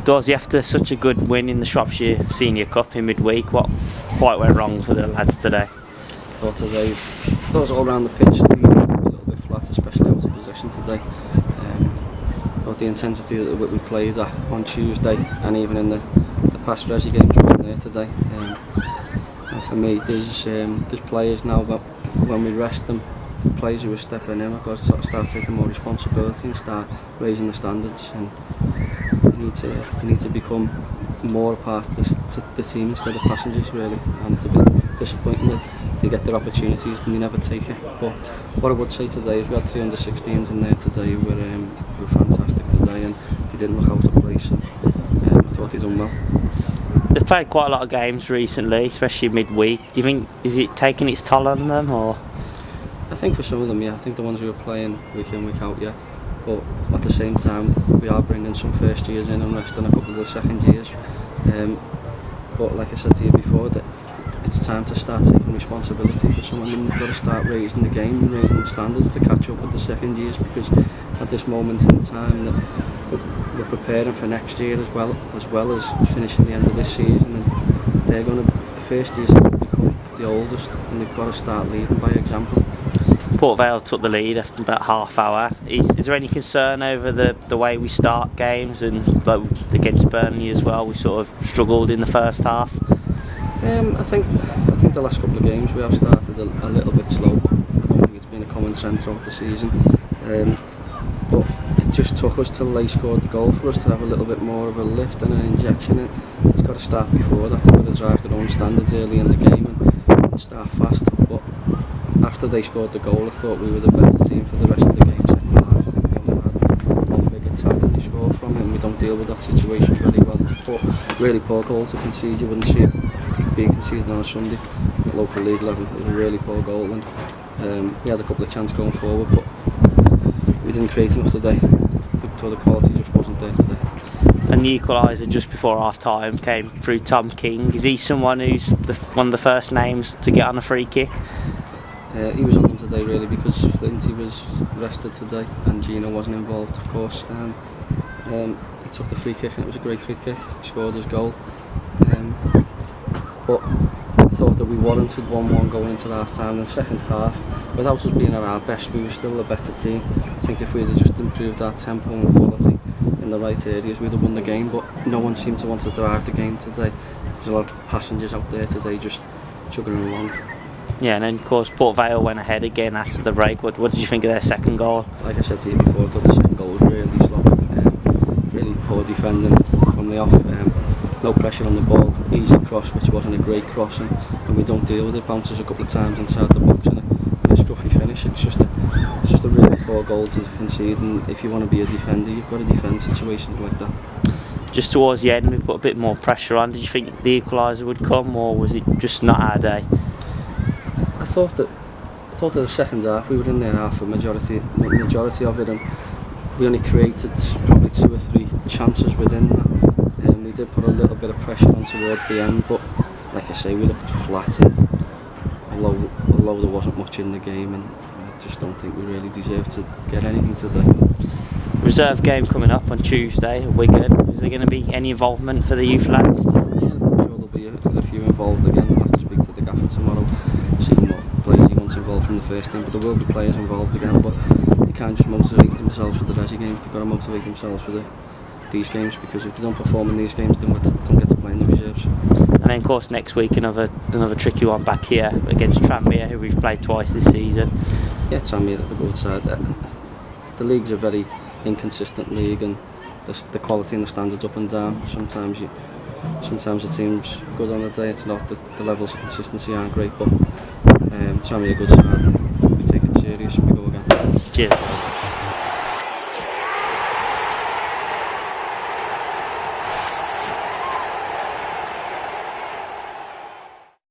Dawes, after such a good win in the Shropshire Senior Cup in midweek, what quite went wrong for the lads today? Thought today, those all around the pitch, they were a little bit flat, especially out of possession today. Thought the intensity that we played at on Tuesday and even in the past Resi games wasn't there today. And for me, there's players now that when we rest them, the players who are stepping in, I've got to start taking more responsibility and start raising the standards. And they need to become more a part of the team instead of passengers, really. And it's a bit disappointing that they get their opportunities and they never take it. But what I would say today is we had 3 under-16s in there today who were fantastic today, and they didn't look out of place. And I thought they done well. They've played quite a lot of games recently, especially midweek. Do you think is it taking its toll on them, or? I think for some of them, yeah. I think the ones who are playing week in, week out, yeah. But at the same time, we are bringing some first years in and resting a couple of the second years. But like I said to you before, that it's time to start taking responsibility for some of them. We've got to start raising the game and raising the standards to catch up with the second years, because at this moment in time that we're preparing for next year as well as finishing the end of this season, and they're going to, the first years are going to become the oldest, and they've got to start leading by example. Port Vale took the lead after about half hour. Is there any concern over the way we start games, and like against Burnley as well, we sort of struggled in the first half? I think the last couple of games we have started a little bit slow, but I don't think it's been a common trend throughout the season. But it just took us till they scored the goal for us to have a little bit more of a lift and an injection. It's got to start before that. They've got to drive their own standards early in the game and start fast. But after they scored the goal, I thought we were the better team for the rest of the game. Second half, I think we only had one big attack and they score from it, and we don't deal with that situation very well. But really poor goal to concede. You wouldn't see it being conceded on a Sunday at local league level. It was a really poor goal, and we had a couple of chances going forward, but we didn't create enough today. So the quality just wasn't there today. And the equaliser just before half time came through Tom King. Is he someone who's one of the first names to get on a free kick? He was on them today really because Flinty was rested today and Gino wasn't involved, of course. He took the free kick and it was a great free kick. He scored his goal. But I thought that we warranted 1-1 going into half time. In the second half, without us being at our best, we were still a better team. I think if we'd have just improved our tempo and quality in the right areas, we'd have won the game. But no one seemed to want to drive the game today. There's a lot of passengers out there today just chugging along. Yeah, and then of course Port Vale went ahead again after the break. What did you think of their second goal? Like I said to you before, I thought the second goal was really sloppy. Really poor defending from the off. No pressure on the ball, easy cross which wasn't a great cross, and we don't deal with it. Bounces a couple of times inside the box and a scruffy finish. It's just a really poor goal to concede, and if you want to be a defender you've got to defend situations like that. Just towards the end we put a bit more pressure on. Did you think the equaliser would come, or was it just not our day? I thought that the second half we were in there half a majority of it, and we only created probably 2 or 3 chances within that. We did put a little bit of pressure on towards the end, but like I say, we looked flat, and although there wasn't much in the game, and I just don't think we really deserved to get anything today. Reserve game coming up on Tuesday at Wigan. Is there going to be any involvement for the youth lads? Yeah, I'm sure there'll be a few involved again. We'll have to speak to the gaffer tomorrow, see what players he wants involved from the first team, but there will be players involved again. But they can't just motivate themselves for the Resi games, they've got to motivate themselves for these games, because if they don't perform in these games, they don't get to play in the reserves. And then of course next week another tricky one back here against Tranmere, who we've played twice this season. Yeah, Tranmere at the good side. The league's a very inconsistent league, and the quality and the standards up and down. Sometimes the team's good on the day, it's not. The levels of consistency aren't great, but Tranmere a good side. We take it serious and we go again. Cheers.